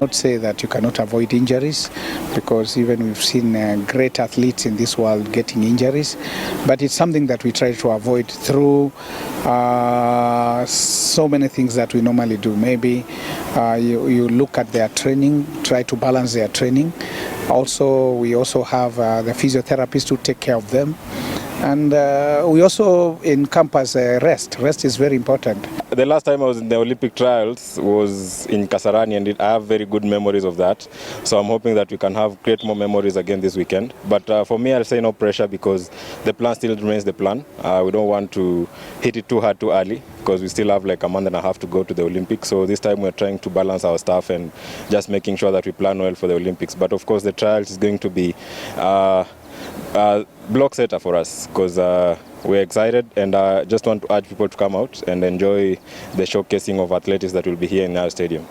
Not say that you cannot avoid injuries, because even we've seen great athletes in this world getting injuries, but it's something that we try to avoid through so many things that we normally do. Maybe you look at their training, try to balance their training. Also, we also have the physiotherapists to take care of them. And we also encompass rest. Rest is very important. The last time I was in the Olympic trials was in Kasarani, and I have very good memories of that. So I'm hoping that we can create more memories again this weekend. But for me, I'll say no pressure, because the plan still remains the plan. We don't want to hit it too hard too early, because we still have like a month and a half to go to the Olympics. So this time we're trying to balance our stuff and just making sure that we plan well for the Olympics. But of course, the trials is going to be block setter for us, because we're excited, and just want to urge people to come out and enjoy the showcasing of athletics that will be here in our stadium.